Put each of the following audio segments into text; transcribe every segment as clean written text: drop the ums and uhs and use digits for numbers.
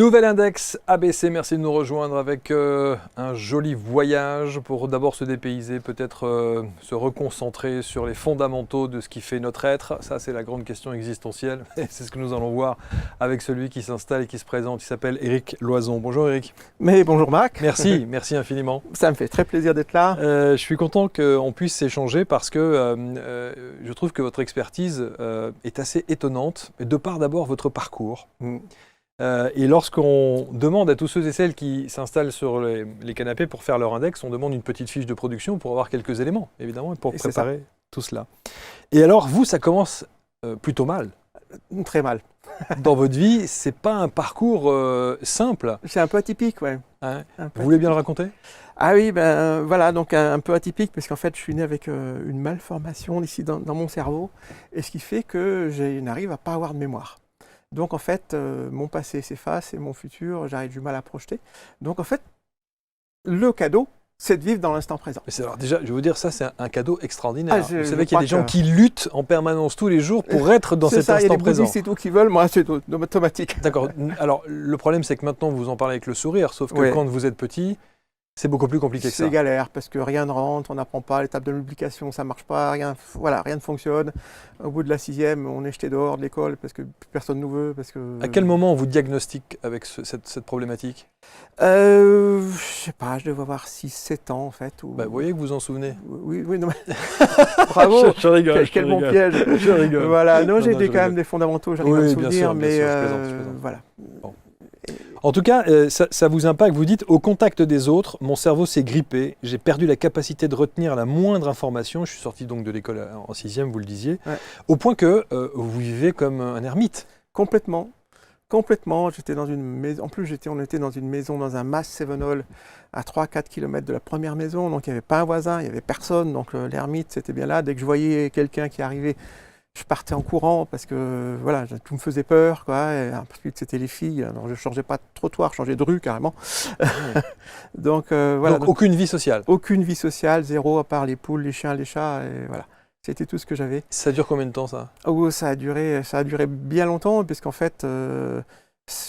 Nouvel index ABC, merci de nous rejoindre avec un joli voyage pour d'abord se dépayser, peut-être se reconcentrer sur les fondamentaux de ce qui fait notre être. Ça, c'est la grande question existentielle. Et c'est ce que nous allons voir avec celui qui s'installe et qui se présente. Il s'appelle Éric Loison. Bonjour Éric. Mais bonjour Marc. Merci, merci infiniment. Ça me fait très plaisir d'être là. Je suis content qu'on puisse s'échanger parce que je trouve que votre expertise est assez étonnante, de par d'abord votre parcours. Et lorsqu'on demande à tous ceux et celles qui s'installent sur les canapés pour faire leur index, on demande une petite fiche de production pour avoir quelques éléments, évidemment, et pour préparer tout cela. Et alors, vous, ça commence plutôt mal. Très mal. Dans votre vie, c'est pas un parcours simple. C'est un peu atypique, ouais. Hein, vous voulez bien le raconter ? Ah oui, ben voilà, donc un peu atypique, parce qu'en fait, je suis né avec une malformation ici dans mon cerveau, et ce qui fait que je n'arrive à pas avoir de mémoire. Donc en fait, mon passé s'efface et mon futur, j'arrive du mal à projeter. Donc en fait, le cadeau, c'est de vivre dans l'instant présent. Alors déjà, je veux vous dire, ça c'est un cadeau extraordinaire. Vous savez qu'il y a des gens qui luttent en permanence tous les jours pour être dans cet instant présent. C'est tout qui veulent, moi c'est automatique. D'accord. Alors le problème c'est que maintenant vous en parlez avec le sourire, sauf que quand vous êtes petit, c'est beaucoup plus compliqué que ça. C'est galère parce que rien ne rentre, on n'apprend pas l'étape de multiplication, ça ne marche pas, rien ne fonctionne. Au bout de la 6e, on est jeté dehors de l'école parce que personne ne nous veut. À quel moment on vous diagnostique avec cette problématique ? Je sais pas, je devais avoir 6-7 ans en fait. Vous voyez que vous en souvenez. Oui, non mais... Bravo. Je rigole. Quel bon piège. Je rigole. Voilà, non, j'ai quand même des fondamentaux, j'arrive à me souvenir, mais je plaisante. voilà. Bon. En tout cas, ça vous impacte. Vous dites, au contact des autres, mon cerveau s'est grippé, j'ai perdu la capacité de retenir la moindre information. Je suis sorti donc de l'école en 6e, vous le disiez, au point que vous vivez comme un ermite. Complètement. J'étais dans une maison. En plus, on était dans une maison, dans un Mass Sevenol, à 3-4 km de la première maison. Donc, il n'y avait pas un voisin, il n'y avait personne. Donc, l'ermite, c'était bien là. Dès que je voyais quelqu'un qui arrivait, je partais en courant parce que voilà, tout me faisait peur, quoi. Et ensuite, c'était les filles. Alors, je ne changeais pas de trottoir, je changeais de rue carrément. Donc, voilà. Donc, aucune vie sociale. Aucune vie sociale, zéro, à part les poules, les chiens, les chats. Et voilà. C'était tout ce que j'avais. Ça dure combien de temps, ça ? Oh, ça a duré bien longtemps, puisqu'en fait,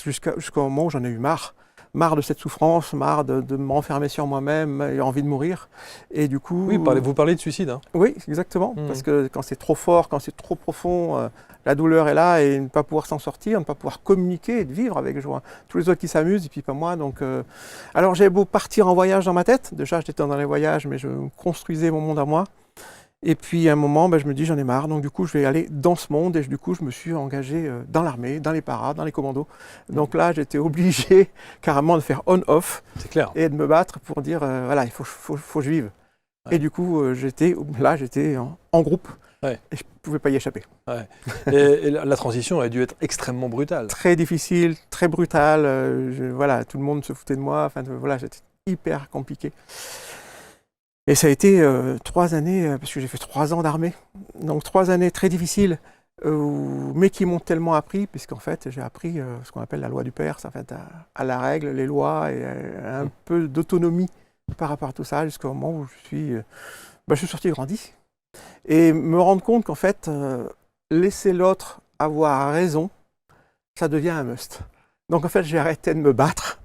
jusqu'au moment où j'en ai eu marre. Marre de cette souffrance, marre de m'enfermer sur moi-même, et envie de mourir. Et du coup... Oui, vous parlez de suicide. Hein. Oui, exactement. Parce que quand c'est trop fort, quand c'est trop profond, la douleur est là et ne pas pouvoir s'en sortir, ne pas pouvoir communiquer et de vivre avec joie. Tous les autres qui s'amusent et puis pas moi. Donc, alors j'avais beau partir en voyage dans ma tête. Déjà, j'étais dans les voyages, mais je construisais mon monde à moi. Et puis à un moment, je me dis j'en ai marre, donc du coup je vais aller dans ce monde et du coup je me suis engagé dans l'armée, dans les paras, dans les commandos. Donc là j'étais obligé carrément de faire on-off et de me battre pour dire voilà, il faut que je vive. Ouais. Et du coup j'étais en groupe et je ne pouvais pas y échapper. Ouais. et la transition a dû être extrêmement brutale. Très difficile, très brutale, voilà, tout le monde se foutait de moi, enfin voilà, c'était hyper compliqué. Et ça a été 3 années, parce que j'ai fait 3 ans d'armée, donc 3 années très difficiles, mais qui m'ont tellement appris, puisqu'en fait j'ai appris ce qu'on appelle la loi du Père, en fait, à la règle, les lois, et un peu d'autonomie par rapport à tout ça, jusqu'au moment où je suis sorti grandi. Et me rendre compte qu'en fait, laisser l'autre avoir raison, ça devient un must. Donc en fait, j'ai arrêté de me battre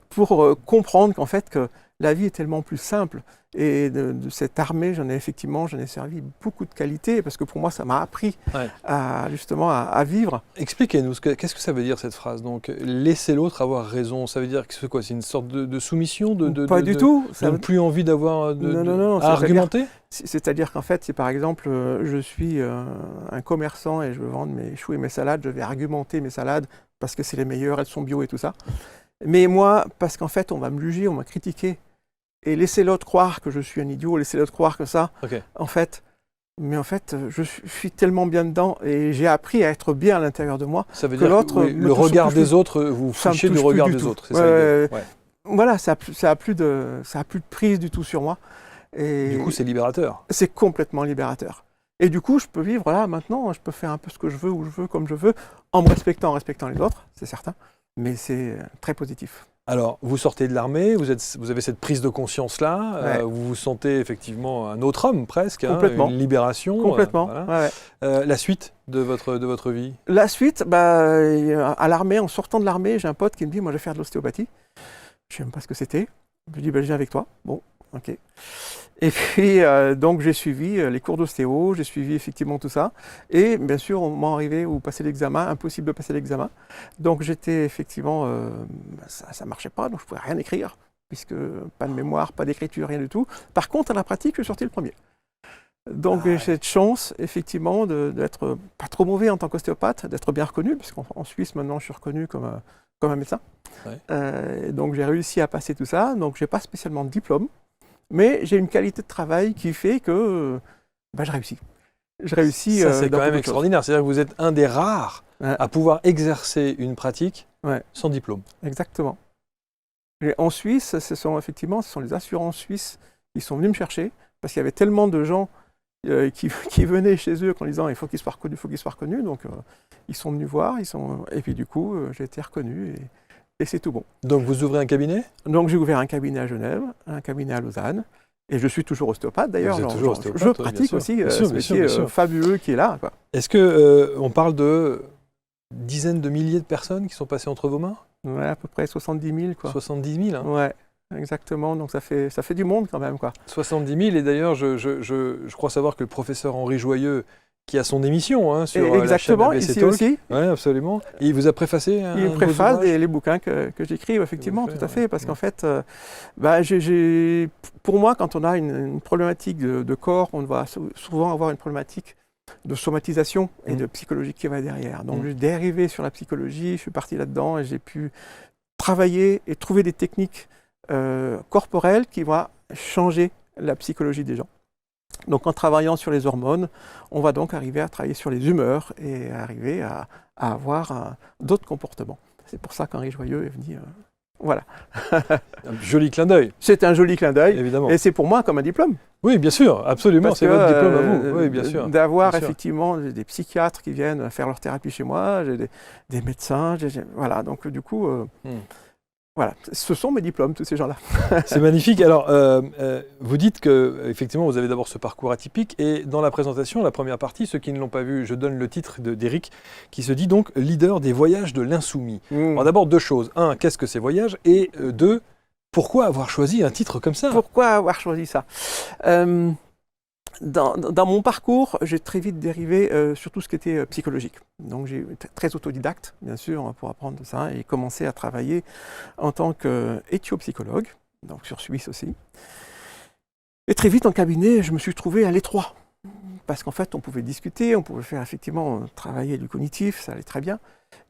pour comprendre qu'en fait, que la vie est tellement plus simple. Et de cette armée, j'en ai servi beaucoup de qualités, parce que pour moi, ça m'a appris à vivre. Expliquez-nous, qu'est-ce que ça veut dire cette phrase ? Donc, laisser l'autre avoir raison, ça veut dire que c'est quoi ? C'est une sorte de soumission Pas du tout. Ça n'a plus envie d'avoir à argumenter ? C'est-à-dire qu'en fait, si par exemple, je suis un commerçant et je veux vendre mes choux et mes salades, je vais argumenter mes salades parce que c'est les meilleures, elles sont bio et tout ça. Mais moi, parce qu'en fait, on va me juger, on va critiquer. Et laisser l'autre croire que je suis un idiot, laisser l'autre croire que ça, en fait, je suis tellement bien dedans et j'ai appris à être bien à l'intérieur de moi. Ça veut dire que le regard des autres, vous fichez du regard des autres, c'est ça ? Voilà, ça a plus de prise du tout sur moi. Et du coup, c'est libérateur. C'est complètement libérateur. Et du coup, je peux vivre là, maintenant, je peux faire un peu ce que je veux, où je veux, comme je veux, en respectant les autres, c'est certain, mais c'est très positif. Alors, vous sortez de l'armée, vous avez cette prise de conscience-là, Ouais. vous vous sentez effectivement un autre homme presque, hein, Complètement. une libération. Complètement. Voilà. Ouais, ouais. La suite de votre vie? La suite, à l'armée, en sortant de l'armée, j'ai un pote qui me dit, moi je vais faire de l'ostéopathie. Je ne sais même pas ce que c'était. Je lui dis, je viens avec toi. Bon, ok. Et puis, donc j'ai suivi les cours d'ostéo, j'ai suivi effectivement tout ça. Et bien sûr, au moment arrivé où passer l'examen, impossible de passer l'examen. Donc j'étais effectivement, ça ne marchait pas, donc je ne pouvais rien écrire, puisque pas de mémoire, pas d'écriture, rien du tout. Par contre, à la pratique, je suis sorti le premier. Donc j'ai cette chance, effectivement, d'être pas trop mauvais en tant qu'ostéopathe, d'être bien reconnu, puisqu'en Suisse, maintenant, je suis reconnu comme un médecin. Ouais. Donc j'ai réussi à passer tout ça. Donc je n'ai pas spécialement de diplôme, mais j'ai une qualité de travail qui fait que je réussis. Je réussis. Ça, c'est dans quand même beaucoup de choses. extraordinaire. C'est-à-dire que vous êtes un des rares Ouais. à pouvoir exercer une pratique Ouais. sans diplôme. Exactement. Et en Suisse, ce sont les assurances suisses qui sont venus me chercher, parce qu'il y avait tellement de gens qui venaient chez eux en disant il faut qu'il soit reconnu, il faut qu'il soit reconnu. Donc ils sont venus voir, et puis du coup j'ai été reconnu et c'est tout bon. Donc vous ouvrez un cabinet? Donc j'ai ouvert un cabinet à Genève, un cabinet à Lausanne, et je suis toujours ostéopathe d'ailleurs. Vous êtes toujours ostéopathe, je oui, pratique bien sûr. aussi Bien ce sûr, métier bien sûr. fabuleux qui est là, quoi. Est-ce que on parle de dizaines de milliers de personnes qui sont passées entre vos mains? Ouais, à peu près 70 000, quoi. 70 000, hein. Ouais, exactement. Donc ça fait du monde quand même, quoi. 70 000, et d'ailleurs, je crois savoir que le professeur Henri Joyeux, qui a son émission hein, sur Et la chaîne exactement, ABC ici Talk. aussi. Oui, absolument. Et il vous a préfacé un Il de vos préface ouvrages? les bouquins que j'écris, effectivement, Que vous tout à faites, fait, parce ouais. qu'en fait, pour moi, quand on a une problématique de corps, on va souvent avoir une problématique de somatisation et de psychologie qui va derrière. Donc, j'ai dérivé sur la psychologie, je suis parti là-dedans et j'ai pu travailler et trouver des techniques corporelles qui vont changer la psychologie des gens. Donc en travaillant sur les hormones, on va donc arriver à travailler sur les humeurs et arriver à avoir d'autres comportements. C'est pour ça qu'Henri Joyeux est venu. Voilà. Un joli clin d'œil, C'est un joli clin d'œil. évidemment. Et c'est pour moi comme un diplôme. Oui, bien sûr, absolument, Parce c'est que, votre diplôme à vous. Oui, bien sûr. D'avoir bien sûr. effectivement des psychiatres qui viennent faire leur thérapie chez moi, j'ai des médecins, voilà. Donc du coup, voilà, ce sont mes diplômes, tous ces gens-là. C'est magnifique. Alors, vous dites que effectivement, vous avez d'abord ce parcours atypique, et dans la présentation, la première partie, ceux qui ne l'ont pas vu, je donne le titre d'Éric, qui se dit donc leader des voyages de l'insoumis. Alors d'abord deux choses. Un, qu'est-ce que ces voyages? Et deux, pourquoi avoir choisi un titre comme ça? Pourquoi avoir choisi ça? Dans mon parcours, j'ai très vite dérivé sur tout ce qui était psychologique. Donc j'ai été très autodidacte, bien sûr, pour apprendre ça, et commencé à travailler en tant qu'éthiopsychologue, donc sur Suisse aussi. Et très vite en cabinet, je me suis trouvé à l'étroit. Parce qu'en fait, on pouvait discuter, on pouvait faire effectivement travailler du cognitif, ça allait très bien.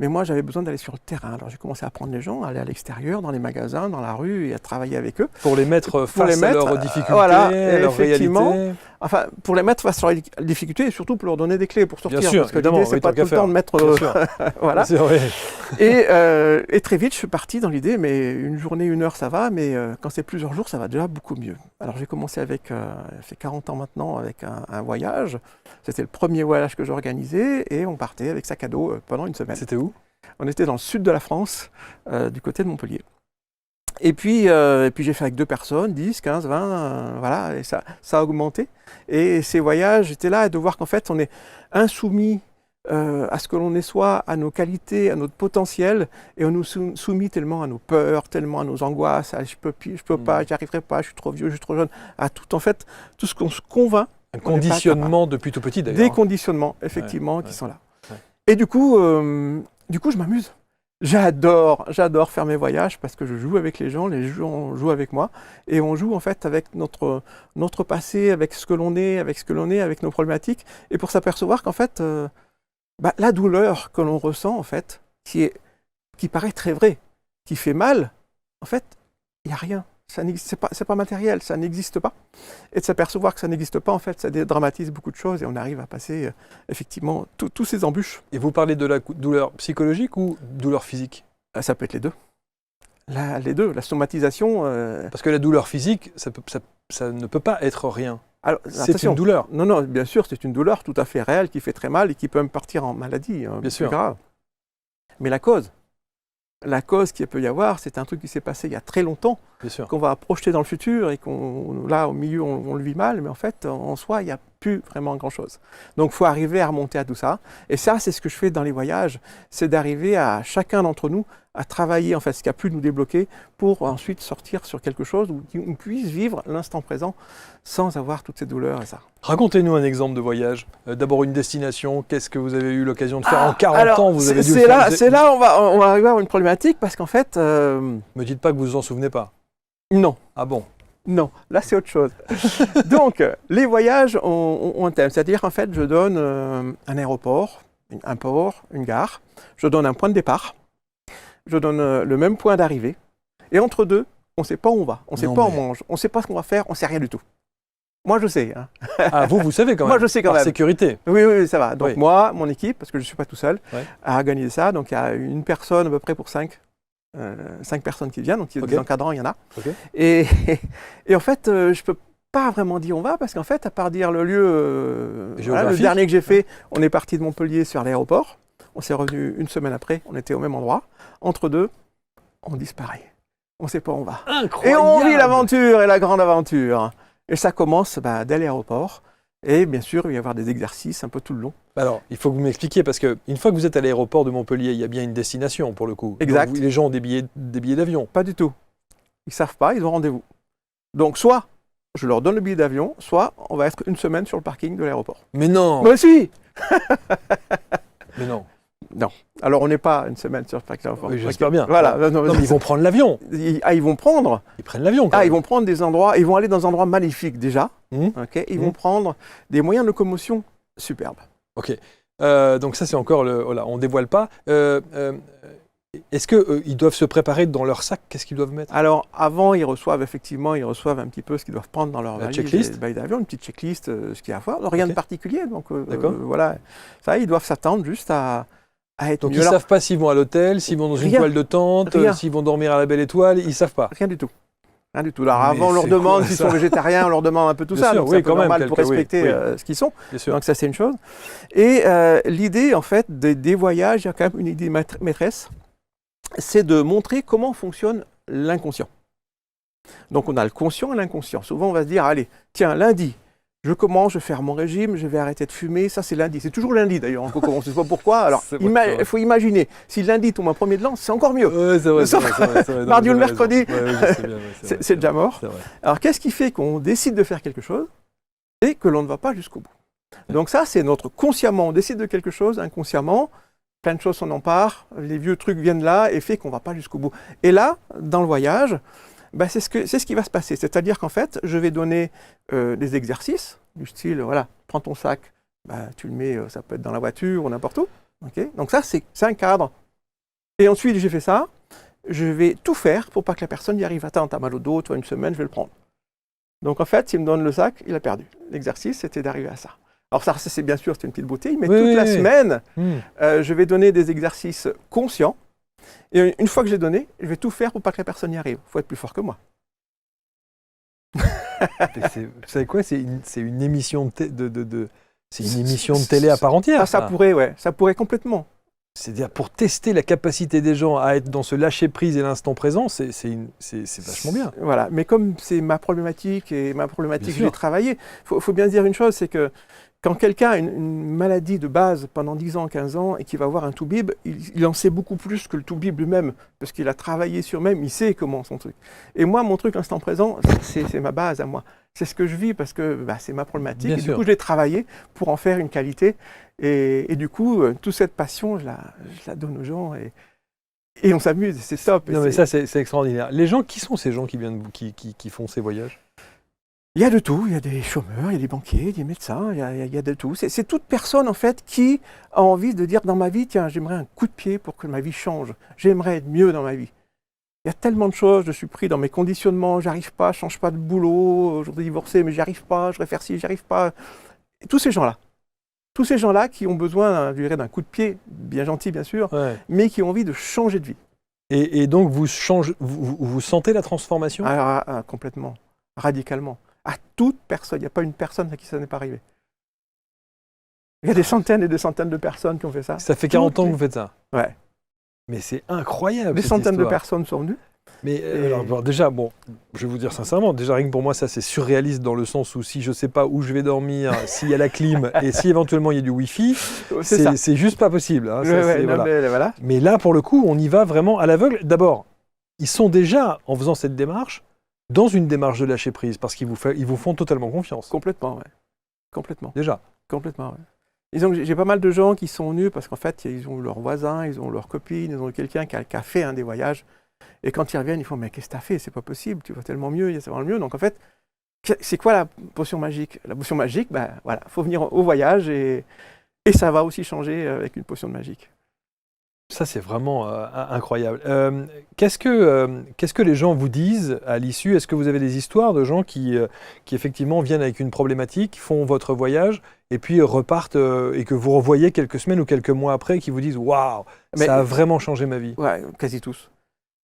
Mais moi, j'avais besoin d'aller sur le terrain. Alors j'ai commencé à prendre les gens, à aller à l'extérieur, dans les magasins, dans la rue, et à travailler avec eux. Pour les mettre face à leurs difficultés, voilà, à leurs effectivement. réalités. Enfin, pour les mettre face à leurs difficultés et surtout pour leur donner des clés pour sortir. Bien sûr, parce que évidemment, l'idée, c'est oui, pas tant qu'à tout le temps de mettre... Bien sûr. voilà. C'est vrai. Et très vite, je suis parti dans l'idée, mais une journée, une heure, ça va, mais quand c'est plusieurs jours, ça va déjà beaucoup mieux. Alors j'ai commencé avec, ça fait 40 ans maintenant, avec un voyage. C'était le premier voyage que j'organisais, et on partait avec sac à dos pendant une semaine. C'était où? On était dans le sud de la France, du côté de Montpellier. Et puis j'ai fait avec 2 personnes, 10, 15, 20, voilà, et ça a augmenté. Et ces voyages, j'étais là, et de voir qu'en fait, on est insoumis à ce que l'on est soi, à nos qualités, à notre potentiel, et on nous soumet tellement à nos peurs, tellement à nos angoisses, à je peux pas, j'y arriverai pas, je suis trop vieux, je suis trop jeune, à tout en fait, tout ce qu'on se convainc. Un conditionnement depuis tout petit d'ailleurs. Des conditionnements, effectivement, qui sont là. Ouais. Et du coup, je m'amuse. J'adore faire mes voyages parce que je joue avec les gens jouent avec moi, et on joue en fait avec notre passé, avec ce que l'on est, avec nos problématiques, et pour s'apercevoir qu'en fait, la douleur que l'on ressent en fait, qui paraît très vraie, qui fait mal, en fait, il n'y a rien. C'est pas matériel, ça n'existe pas. Et de s'apercevoir que ça n'existe pas, en fait, ça dédramatise beaucoup de choses, et on arrive à passer effectivement tous ces embûches. Et vous parlez de la douleur psychologique ou douleur physique? Ça peut être les deux. Les deux, la somatisation... Parce que la douleur physique, ça ne peut pas être rien. C'est une douleur. Non, bien sûr, c'est une douleur tout à fait réelle qui fait très mal et qui peut même partir en maladie, bien sûr. plus grave. Mais la cause, La cause qu'il peut y avoir, c'est un truc qui s'est passé il y a très longtemps, Bien sûr. qu'on va projeter dans le futur et là, au milieu, on le vit mal, mais en fait, en soi, il n'y a plus vraiment grand-chose. Donc, il faut arriver à remonter à tout ça. Et ça, c'est ce que je fais dans les voyages, c'est d'arriver à chacun d'entre nous à travailler, en fait, ce qui a pu nous débloquer pour ensuite sortir sur quelque chose où on puisse vivre l'instant présent sans avoir toutes ces douleurs et ça. Racontez-nous un exemple de voyage. D'abord une destination. Qu'est-ce que vous avez eu l'occasion de faire en 40 ans? Vous avez dû le faire. C'est là on va arriver à une problématique parce qu'en fait... Me dites pas que vous vous en souvenez pas. Non. Ah bon? Non, là c'est autre chose. Donc, les voyages ont un thème. C'est-à-dire qu'en fait, je donne un aéroport, un port, une gare. Je donne un point de départ. Je donne le même point d'arrivée. Et entre deux, on ne sait pas où on va. On ne sait pas où on mange. On ne sait pas ce qu'on va faire. On ne sait rien du tout. Moi, je sais. Hein. Ah, vous savez quand même. Moi, je sais quand Par même. sécurité. Oui, ça va. Donc, Oui. moi, mon équipe, parce que je ne suis pas tout seul, Ouais. a organisé ça. Donc, il y a une personne à peu près pour 5 personnes qui viennent. Donc, il y a des encadrants, il y en a. Okay. Et en fait, je ne peux pas vraiment dire où on va, parce qu'en fait, à part dire le lieu, voilà, le dernier que j'ai fait, on est parti de Montpellier sur l'aéroport. On s'est revenu une semaine après, on était au même endroit. Entre deux, on disparaît. On ne sait pas où on va. Incroyable. Et on vit l'aventure et la grande aventure. Et ça commence dès l'aéroport. Et bien sûr, il va y avoir des exercices un peu tout le long. Alors, il faut que vous m'expliquiez, parce qu'une fois que vous êtes à l'aéroport de Montpellier, il y a bien une destination pour le coup. Exact. Donc, les gens ont des billets d'avion. Pas du tout. Ils ne savent pas, ils ont rendez-vous. Donc, soit je leur donne le billet d'avion, soit on va être une semaine sur le parking de l'aéroport. Mais non. Mais si. Mais non. Non. Alors, on n'est pas une semaine sur le parking de l'aéroport. Oui, j'espère bien. Voilà. Non, mais ils vont prendre l'avion. Ils vont prendre. Ils prennent l'avion. Ils vont prendre des endroits. Ils vont aller dans des endroits magnifiques déjà. Okay. Ils vont prendre des moyens de locomotion superbes. Ok. Donc ça, c'est encore le. Voilà, on dévoile pas. Est-ce qu'ils doivent se préparer dans leur sac? Qu'est-ce qu'ils doivent mettre? Alors, avant, ils reçoivent un petit peu ce qu'ils doivent prendre dans leur valise checklist d'avion, une petite checklist, ce qu'il y a à faire. Rien de particulier. Donc, voilà. Ça, ils doivent s'attendre juste à être donc, mieux. ils ne savent pas s'ils vont à l'hôtel, s'ils vont dans une toile de tente, s'ils vont dormir à la Belle Étoile. Ils ne savent pas. Rien du tout. Rien du tout. Alors, avant, on leur demande s'ils sont végétariens, on leur demande un peu tout ça. Sûr, donc, oui, c'est un peu normal pour respecter ce qu'ils sont. Donc, ça, c'est une chose. Et l'idée, en fait, des voyages, il y a quand même une idée maîtresse. C'est de montrer comment fonctionne l'inconscient. Donc on a le conscient et l'inconscient. Souvent on va se dire, allez, tiens, lundi, je commence, je vais faire mon régime, je vais arrêter de fumer, ça c'est lundi. C'est toujours lundi d'ailleurs, on commence, je ne sais pas pourquoi. Alors il faut imaginer, si lundi tombe un premier de l'an, c'est encore mieux. Ouais, c'est vrai. Mardi ou le mercredi, c'est déjà mort. Alors qu'est-ce qui fait qu'on décide de faire quelque chose et que l'on ne va pas jusqu'au bout? Donc ça c'est notre consciemment, on décide de quelque chose, inconsciemment, plein de choses s'en emparent, les vieux trucs viennent là et fait qu'on ne va pas jusqu'au bout. Et là, dans le voyage, c'est ce qui va se passer. C'est-à-dire qu'en fait, je vais donner des exercices du style, voilà, prends ton sac, tu le mets, ça peut être dans la voiture ou n'importe où. Okay. Donc ça, c'est un cadre. Et ensuite, j'ai fait ça, je vais tout faire pour pas que la personne y arrive. Attends, t'as mal au dos, toi, une semaine, je vais le prendre. Donc en fait, s'il me donne le sac, il a perdu. L'exercice, c'était d'arriver à ça. Alors ça, c'est bien sûr, c'est une petite beauté, mais toute la semaine, je vais donner des exercices conscients. Et une fois que j'ai donné, je vais tout faire pour pas que la personne y arrive. Il faut être plus fort que moi. Vous savez quoi? C'est une émission de télé à part entière. Ça pourrait complètement. C'est-à-dire pour tester la capacité des gens à être dans ce lâcher-prise et l'instant présent, c'est vachement bien. Voilà, mais comme c'est ma problématique que j'ai travaillé, faut bien dire une chose, c'est que quand quelqu'un a une maladie de base pendant 10 ans, 15 ans et qu'il va voir un toubib, il en sait beaucoup plus que le toubib lui-même, parce qu'il a travaillé sur lui-même, il sait comment son truc. Et moi, mon truc instant présent, c'est ma base à moi. C'est ce que je vis parce que c'est ma problématique. Du coup, je l'ai travaillé pour en faire une qualité. Et du coup, toute cette passion, je la donne aux gens et on s'amuse, c'est top. Non, mais ça, c'est extraordinaire. Les gens, qui sont ces gens qui font ces voyages? Il y a de tout, il y a des chômeurs, il y a des banquiers, des médecins, il y a de tout. C'est toute personne en fait qui a envie de dire dans ma vie, tiens, j'aimerais un coup de pied pour que ma vie change. J'aimerais être mieux dans ma vie. Il y a tellement de choses, je suis pris dans mes conditionnements, j'arrive pas, je change pas de boulot, aujourd'hui divorcé, mais j'y arrive pas, je réfléchis, j'y arrive pas. Et tous ces gens-là qui ont besoin d'un coup de pied, bien gentil bien sûr, mais qui ont envie de changer de vie. Et donc vous sentez la transformation? Complètement, radicalement. À toute personne, il n'y a pas une personne à qui ça n'est pas arrivé. Il y a des centaines et des centaines de personnes qui ont fait ça. Ça fait 40 ans que vous faites ça? Ouais. Mais c'est incroyable. Des cette centaines de histoire. personnes sont venues. Mais Et- alors, bon, déjà, bon, je vais vous dire sincèrement, déjà rien que pour moi, ça c'est surréaliste dans le sens où si je sais pas où je vais dormir, s'il y a la clim et si éventuellement il y a du Wi-Fi, C'est ça. c'est juste pas possible. Hein, ça, Ouais, ouais, c'est- non, voilà. mais voilà. Mais là, pour le coup, on y va vraiment à l'aveugle. D'abord, ils sont déjà, en faisant cette démarche, dans une démarche de lâcher prise parce ils vous font totalement confiance. Complètement, ouais. Complètement. Déjà. Complètement, ouais. Disons que j'ai pas mal de gens qui sont venus parce qu'en fait, ils ont leurs voisins, ils ont leurs copines, ils ont quelqu'un qui a fait des voyages. Et quand ils reviennent, ils font « Mais qu'est-ce que tu as fait? C'est pas possible, tu vas tellement mieux, il y a tellement mieux. » Donc en fait, c'est quoi la potion magique? La potion magique, ben voilà, faut venir au voyage et ça va aussi changer avec une potion de magique. Ça, c'est vraiment incroyable. Qu'est-ce que les gens vous disent à l'issue? Est-ce que vous avez des histoires de gens qui effectivement viennent avec une problématique, font votre voyage et puis repartent et que vous revoyez quelques semaines ou quelques mois après, qui vous disent « Waouh, ça a vraiment changé ma vie ». Ouais, quasi tous.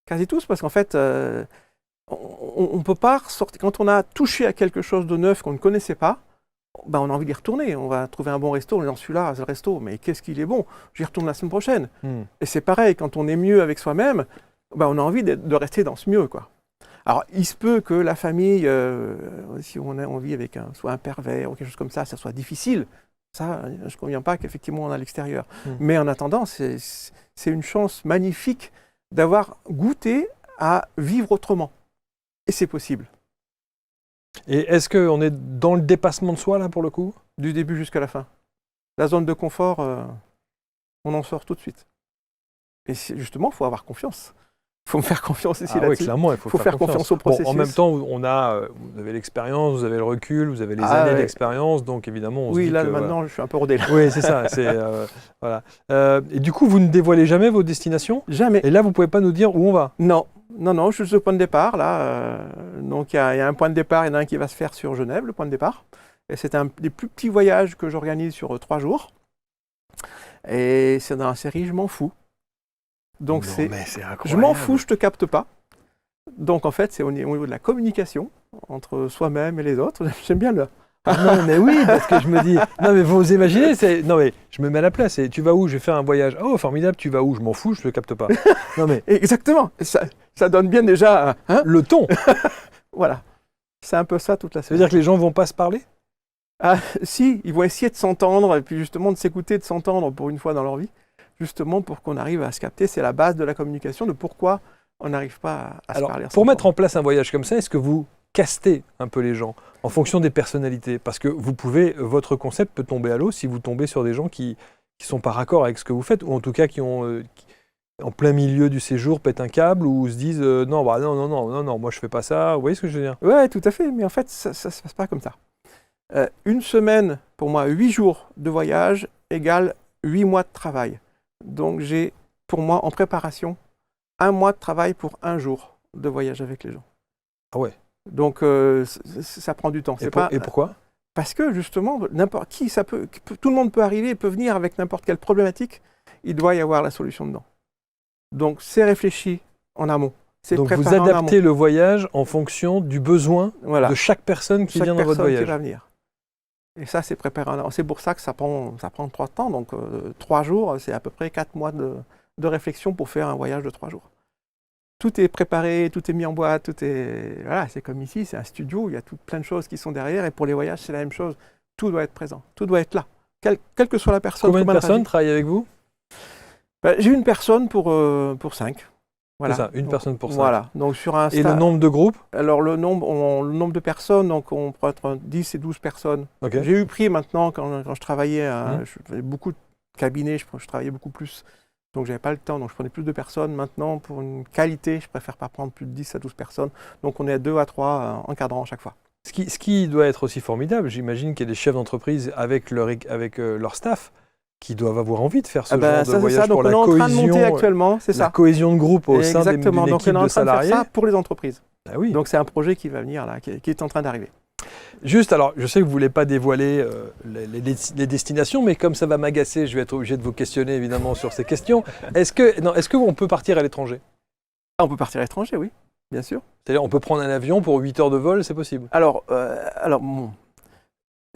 Quasi tous, parce qu'en fait, on ne peut pas ressortir. Quand on a touché à quelque chose de neuf qu'on ne connaissait pas, ben on a envie d'y retourner. On va trouver un bon resto, on est dans celui-là, c'est le resto, mais qu'est-ce qu'il est bon, j'y retourne la semaine prochaine. Et c'est pareil, quand on est mieux avec soi-même, ben on a envie de rester dans ce mieux, quoi. Alors, il se peut que la famille, si on vit avec soit un pervers ou quelque chose comme ça soit difficile. Ça, je ne conviens pas qu'effectivement on est à l'extérieur. Mais en attendant, c'est une chance magnifique d'avoir goûté à vivre autrement. Et c'est possible. Et est-ce qu'on est dans le dépassement de soi, là, pour le coup? Du début jusqu'à la fin. La zone de confort, on en sort tout de suite. Et justement, il faut avoir confiance. Il faut me faire confiance ici Oui, là-dessus. clairement, il faut faire confiance au processus. Bon, en même temps, vous avez l'expérience, vous avez le recul, vous avez les années d'expérience, donc évidemment, on se dit là, que, maintenant, je suis un peu rodé. Là. Oui, c'est ça. Voilà. Et du coup, vous ne dévoilez jamais vos destinations? Jamais. Et là, vous ne pouvez pas nous dire où on va? Non, je suis au point de départ, là. Donc, il y a un point de départ, il y en a un qui va se faire sur Genève, le point de départ. Et c'est un des plus petits voyages que j'organise sur 3 jours. Et c'est dans la série « Je m'en fous ». Donc, mais c'est incroyable. Je m'en fous, je te capte pas. Donc, en fait, c'est au niveau de la communication entre soi-même et les autres. J'aime bien le... Non, mais oui, parce que je me dis... Non, mais vous imaginez, non, mais je me mets à la place. Tu vas où? Je vais faire un voyage. Oh, formidable, tu vas où? Je m'en fous, je ne le capte pas. Non, mais... Exactement. Ça donne bien déjà... Hein, le ton. Voilà. C'est un peu ça toute la Ça série. veut dire que les gens ne vont pas se parler? Ah, si, ils vont essayer de s'entendre, et puis justement de s'écouter, de s'entendre pour une fois dans leur vie, justement pour qu'on arrive à se capter. C'est la base de la communication, de pourquoi on n'arrive pas à se parler. Pour mettre en place un voyage comme ça, est-ce que vous castez un peu les gens en fonction des personnalités? Parce que votre concept peut tomber à l'eau si vous tombez sur des gens qui ne sont pas raccord avec ce que vous faites, ou en tout cas qui ont... en plein milieu du séjour, pètent un câble ou se disent non, moi je fais pas ça. Vous voyez ce que je veux dire? Ouais, tout à fait, mais en fait, ça ne se passe pas comme ça. Une semaine, pour moi, 8 jours de voyage égale 8 mois de travail. Donc j'ai, pour moi, en préparation, 1 mois de travail pour 1 jour de voyage avec les gens. Ah ouais. Donc ça prend du temps. Et pourquoi? Parce que justement, n'importe qui, tout le monde peut arriver, peut venir avec n'importe quelle problématique. Il doit y avoir la solution dedans. Donc c'est réfléchi en amont. Donc vous adaptez le voyage en fonction du besoin de chaque personne qui vient dans votre voyage. Qui va venir. Et ça, c'est préparé en amont. C'est pour ça que ça prend 3 temps. Donc 3 jours, c'est à peu près 4 mois de réflexion pour faire un voyage de 3 jours. Tout est préparé, tout est mis en boîte, voilà, c'est comme ici, c'est un studio, il y a plein de choses qui sont derrière. Et pour les voyages, c'est la même chose. Tout doit être présent, tout doit être là. Quelle que soit la personne. Combien de personnes travaillent avec vous? J'ai une personne pour 5. Voilà. C'est ça, une personne pour 5. Voilà. Donc, sur un et le nombre de groupes? Alors, le nombre de personnes, donc on peut être 10 et 12 personnes. Okay. J'ai eu pris maintenant, quand je travaillais, je faisais beaucoup de cabinets, je travaillais beaucoup plus. Donc, je n'avais pas le temps, donc je prenais plus de personnes. Maintenant, pour une qualité, je préfère pas prendre plus de 10 à 12 personnes. Donc, on est à 2 à 3 encadrant à chaque fois. Ce qui doit être aussi formidable, j'imagine qu'il y a des chefs d'entreprise avec leur staff qui doivent avoir envie de faire ce genre de voyage pour la cohésion. On est en train de monter actuellement, c'est ça. La cohésion de groupe au sein d'une équipe de salariés. Donc, on est en train de faire ça pour les entreprises. Ah oui. Donc, c'est un projet qui va venir là, qui est en train d'arriver. Juste, alors, je sais que vous ne voulez pas dévoiler les destinations, mais comme ça va m'agacer, je vais être obligé de vous questionner évidemment sur ces questions. Est-ce qu'on peut partir à l'étranger? On peut partir à l'étranger, oui, bien sûr. C'est-à-dire, on peut prendre un avion pour 8 heures de vol, c'est possible? Alors bon,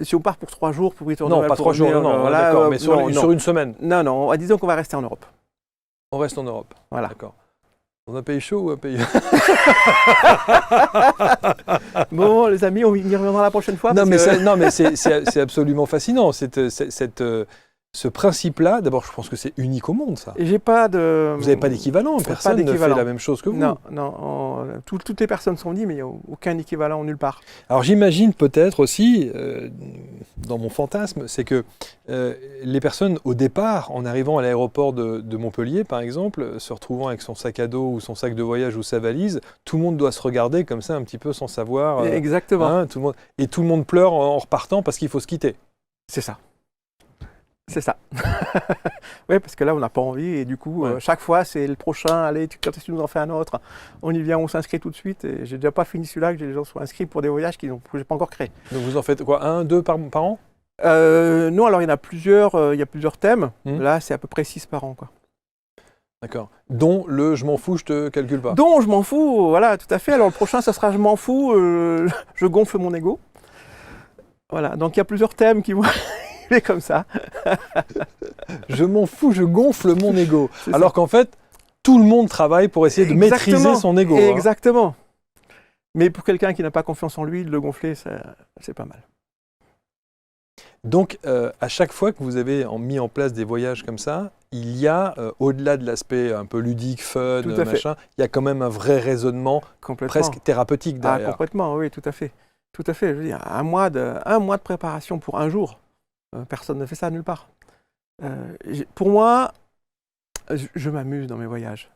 si on part pour 3 jours, pour 8 heures de vol... Non, pas 3 jours, d'accord, mais sur une semaine. Non, disons qu'on va rester en Europe. On reste en Europe. Voilà. D'accord. Dans un pays chaud ou un pays... Bon, les amis, on y reviendra la prochaine fois. Non, parce mais, que- non, mais c'est absolument fascinant. Ce principe-là, d'abord, je pense que c'est unique au monde, ça. J'ai pas de. Vous n'avez pas d'équivalent. Pas Personne ne fait d'équivalent. la même chose que vous. Non, non. Toutes les personnes sont venues, mais il n'y a aucun équivalent nulle part. Alors j'imagine peut-être aussi, dans mon fantasme, c'est que les personnes au départ, en arrivant à l'aéroport de Montpellier par exemple, se retrouvant avec son sac à dos ou son sac de voyage ou sa valise, tout le monde doit se regarder comme ça un petit peu sans savoir. Exactement. Hein, tout le monde pleure en repartant parce qu'il faut se quitter. C'est ça. C'est ça. Oui, parce que là, on n'a pas envie et du coup, Ouais. chaque fois, c'est le prochain. Allez, quand est-ce que tu nous en fais un autre? On y vient, on s'inscrit tout de suite. Et j'ai déjà pas fini celui-là, que les gens sont inscrits pour des voyages que je n'ai pas encore créés. Donc vous en faites quoi, 1, 2 par an? Non, alors il y en a plusieurs, il y a plusieurs thèmes. Hmm. Là, c'est à peu près 6 par an, quoi. D'accord. Dont le je m'en fous, je te calcule pas. Donc, je m'en fous, voilà, tout à fait. Alors, le prochain, ça sera je m'en fous, je gonfle mon ego. Voilà, donc il y a plusieurs thèmes qui vont arriver comme ça. Je m'en fous, je gonfle mon ego. C'est Alors qu'en fait, tout le monde travaille pour essayer de Exactement. maîtriser son ego. Hein. Exactement. Mais pour quelqu'un qui n'a pas confiance en lui, de le gonfler, c'est pas mal. Donc, à chaque fois que vous avez mis en place des voyages comme ça, il y a, au-delà de l'aspect un peu ludique, fun, Tout à fait. machin, il y a quand même un vrai raisonnement Complètement. presque thérapeutique Ah, derrière. complètement, oui, tout à fait. Tout à fait. Je veux dire, un mois de préparation pour un jour. Personne ne fait ça nulle part. Pour moi, je m'amuse dans mes voyages.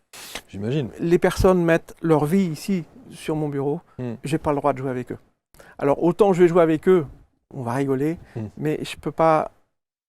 J'imagine. Les personnes mettent leur vie ici, sur mon bureau. J'ai pas le droit de jouer avec eux. Alors, autant je vais jouer avec eux, on va rigoler, mais je peux pas.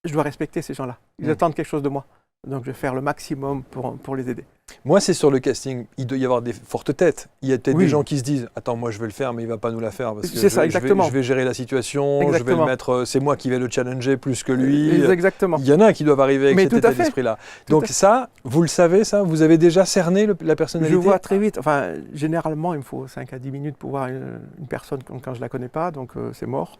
Je dois respecter ces gens-là. Ils attendent quelque chose de moi. Donc, je vais faire le maximum pour les aider. Moi, c'est sur le casting. Il doit y avoir des fortes têtes. Il y a peut-être Oui. des gens qui se disent « Attends, moi, je vais le faire, mais il va pas nous la faire. Parce que C'est ça, exactement. je vais gérer la situation, je vais Exactement. le mettre... C'est moi qui vais le challenger plus que lui. » Exactement. Il y en a qui doivent arriver avec Mais cet tout à état fait. d'esprit-là. Tout Donc à fait. ça, vous le savez, ça? Vous avez déjà cerné la personnalité? Je vois très vite. Enfin, généralement, il me faut 5 à 10 minutes pour voir une personne quand je ne la connais pas, donc c'est mort.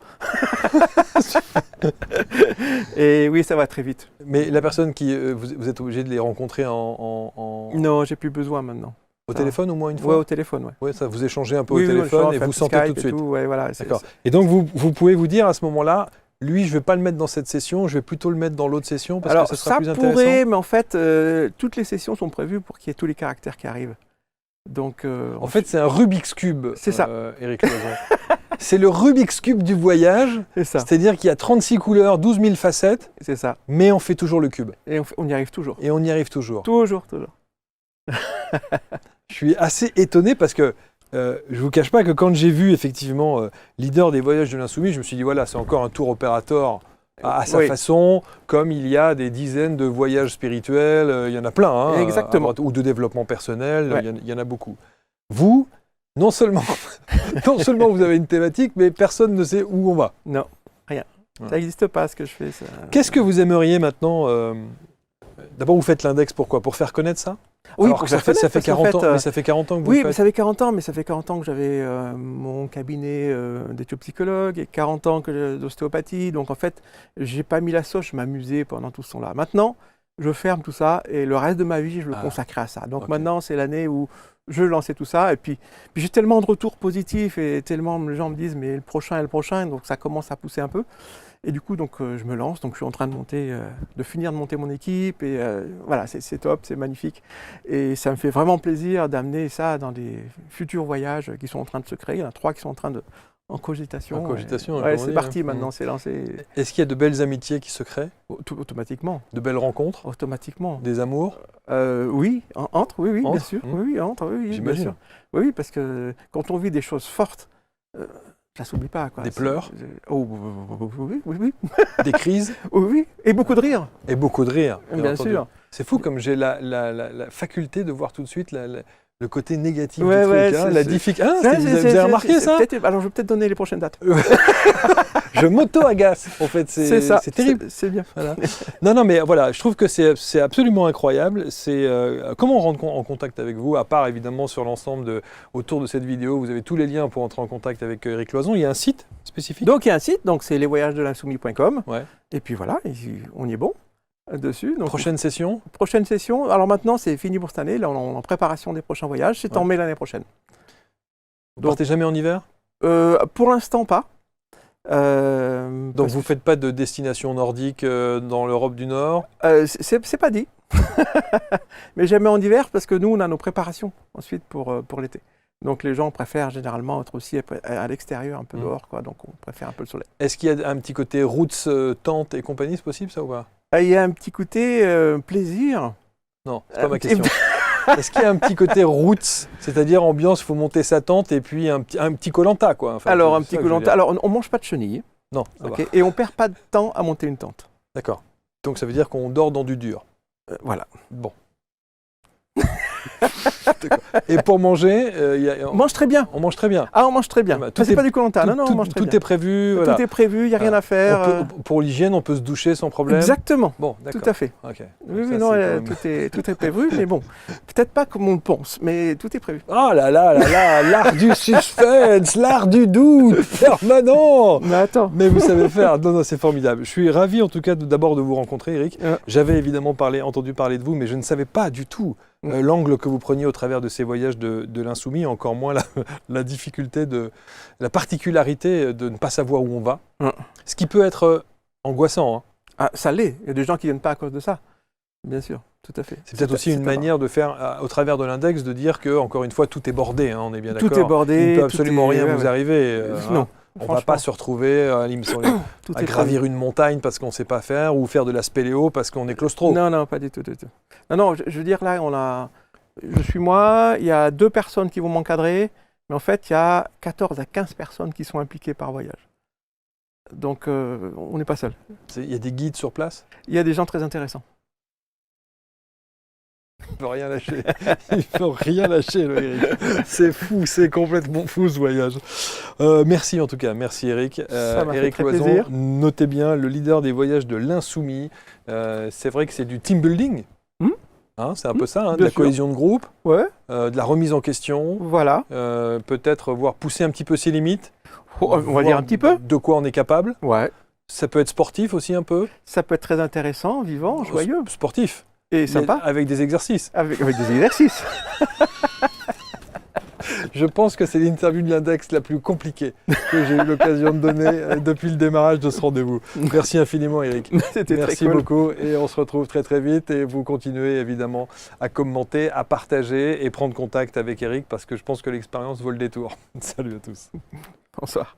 Et oui, ça va très vite. Mais la personne qui... vous êtes obligé de les rencontrer au Non, j'ai plus besoin maintenant. téléphone au moins une Ouais, fois? au téléphone, ouais. Ouais, ça vous échangez un peu Oui, au oui, téléphone on et fait un vous petit sentez Skype tout de et suite. tout, ouais, voilà, D'accord. Et donc vous pouvez vous dire à ce moment-là, lui, je ne vais pas le mettre dans cette session, je vais plutôt le mettre dans l'autre session parce Alors, que ça sera plus ça intéressant. pourrait, mais en fait, toutes les sessions sont prévues pour qu'il y ait tous les caractères qui arrivent. Donc, En fait, c'est un Rubik's Cube, C'est ça. Éric Loison. C'est le Rubik's Cube du voyage, c'est ça, c'est-à-dire qu'il y a 36 couleurs, 12 000 facettes, c'est ça. mais on fait toujours le cube. Et on y arrive toujours. Et on y arrive toujours. Toujours, toujours. Je suis assez étonné parce que je ne vous cache pas que quand j'ai vu effectivement leader des voyages de l'Insoumis, je me suis dit voilà, c'est encore un tour opérateur à sa Oui. façon, comme il y a des dizaines de voyages spirituels, il y en a plein, hein, Exactement. ou de développement personnel, Ouais. il y en a beaucoup. Vous, non seulement, non seulement vous avez une thématique, mais personne ne sait où on va. Non, rien. Ouais. Ça n'existe pas ce que je fais. Ça... Qu'est-ce que vous aimeriez maintenant D'abord, vous faites l'index, pourquoi? Pour faire connaître ça? Oui, Alors pour que ça faire fait, ça fait connaître, 40 parce qu'en ans, fait, mais ça fait 40 ans que vous Oui, le mais faites. ça fait 40 ans, que j'avais mon cabinet d'éthiopsychologue et 40 ans d'ostéopathie. Donc en fait, j'ai pas mis la sauce, je m'amusais pendant tout ce temps-là. Maintenant, je ferme tout ça et le reste de ma vie, je le consacre à ça. Donc ok. maintenant, c'est l'année où je lançais tout ça. Et puis j'ai tellement de retours positifs et tellement les gens me disent mais le prochain, donc ça commence à pousser un peu. Et du coup, donc, je me lance. Donc, je suis en train de finir de monter mon équipe. Et voilà, c'est top, c'est magnifique. Et ça me fait vraiment plaisir d'amener ça dans des futurs voyages qui sont en train de se créer. Il y en a 3 qui sont en cogitation. En cogitation, Ouais, comme on c'est dit, parti hein. maintenant, c'est lancé Est-ce qu'il y a de belles amitiés qui se créent? automatiquement. De belles rencontres? Automatiquement. Des amours? Oui, entre, oui, bien Entre, sûr. Oui, entre, oui, bien J'imagine. sûr. Oui, parce que quand on vit des choses fortes, ça s'oublie pas. Quoi. Des pleurs? Oh, oui. Des crises? Oui, et beaucoup de rire. Et beaucoup de rire. Bien entendu. sûr. C'est fou comme j'ai la faculté de voir tout de suite le côté négatif Ouais, du truc. ouais, hein, c'est- la c'est- difficulté. Ah, Ça, vous avez remarqué ça? Alors, je vais peut-être donner les prochaines dates. Je m'auto-agace, en fait. C'est ça. C'est terrible. C'est bien. Voilà. Non, mais voilà, je trouve que c'est absolument incroyable. Comment on rentre en contact avec vous, à part évidemment sur l'ensemble autour de cette vidéo, vous avez tous les liens pour entrer en contact avec Éric Loison. Il y a un site spécifique? Donc, il y a un site, donc c'est lesvoyagesdelinsoumis.com. Ouais. Et puis voilà, on y est bon. dessus. Donc, Prochaine session? prochaine session. Alors maintenant, c'est fini pour cette année. Là, on est en préparation des prochains voyages. C'est en mai l'année prochaine. Vous partez jamais en hiver? Pour l'instant, pas. Donc vous ne faites pas de destination nordique dans l'Europe du Nord? C'est pas dit. Mais jamais en hiver parce que nous, on a nos préparations ensuite pour l'été. Donc les gens préfèrent généralement être aussi à l'extérieur, un peu dehors, quoi. Donc on préfère un peu le soleil. Est-ce qu'il y a un petit côté roots, tente et compagnie, c'est possible ça ou pas? Il y a un petit côté plaisir. Non, c'est pas ma question. Est-ce qu'il y a un petit côté roots, c'est-à-dire ambiance, il faut monter sa tente et puis un petit Koh-Lanta, quoi. Enfin, alors un petit Koh-Lanta. Alors on mange pas de chenilles. Non, ça va. Et on perd pas de temps à monter une tente. D'accord. Donc ça veut dire qu'on dort dans du dur. Voilà. Bon. Et pour manger, on mange très bien. On mange très bien. Ah, on mange très bien. C'est pas du Koh-Lanta. Non, on mange très bien. Tout est prévu. Voilà. Tout est prévu, il n'y a rien à faire. Pour l'hygiène, on peut se doucher sans problème. Exactement. Bon, d'accord. Tout à fait. Okay. Oui, non, tout est prévu, mais bon, peut-être pas comme on le pense, mais tout est prévu. Oh là là là là, l'art du suspense, l'art du doute permanent. Mais attends. Mais vous savez faire. Non, non, c'est formidable. Je suis ravi en tout cas d'abord de vous rencontrer, Eric. J'avais évidemment entendu parler de vous, mais je ne savais pas du tout l'angle que vous preniez au travers de ces voyages de l'insoumis, encore moins la difficulté, la particularité de ne pas savoir où on va. Ce qui peut être angoissant. Hein. Ah, ça l'est. Il y a des gens qui ne viennent pas à cause de ça. Bien sûr, tout à fait. C'est peut-être aussi une manière de faire, au travers de l'index, de dire que, encore une fois, tout est bordé. Hein, on est bien d'accord. Tout est bordé. Il ne peut absolument rien vous arriver. Non. On ne va pas se retrouver à gravir une montagne parce qu'on ne sait pas faire ou faire de la spéléo parce qu'on est claustro. Non, non, pas du tout. Non, je veux dire, là, je suis moi, il y a 2 personnes qui vont m'encadrer, mais en fait, il y a 14 à 15 personnes qui sont impliquées par voyage. Donc, on n'est pas seul. Il y a des guides sur place? Il y a des gens très intéressants. Il ne faut rien lâcher. Il ne faut rien lâcher, le Eric. C'est fou, c'est complètement fou ce voyage. Merci en tout cas, merci Eric. Eric Loison, notez bien, le leader des voyages de l'Insoumis. C'est vrai que c'est du team building. Hein, c'est un peu ça, de la cohésion de groupe, de la remise en question. Voilà. Peut-être voir pousser un petit peu ses limites. On va dire un petit peu. De quoi on est capable. Ouais. Ça peut être sportif aussi un peu. Ça peut être très intéressant, vivant, joyeux. Sportif. Et sympa. Avec des exercices. Avec des exercices. Je pense que c'est l'interview de l'index la plus compliquée que j'ai eu l'occasion de donner depuis le démarrage de ce rendez-vous. Merci infiniment Eric. C'était Merci très cool. beaucoup et on se retrouve très très vite et vous continuez évidemment à commenter, à partager et prendre contact avec Eric parce que je pense que l'expérience vaut le détour. Salut à tous. Bonsoir.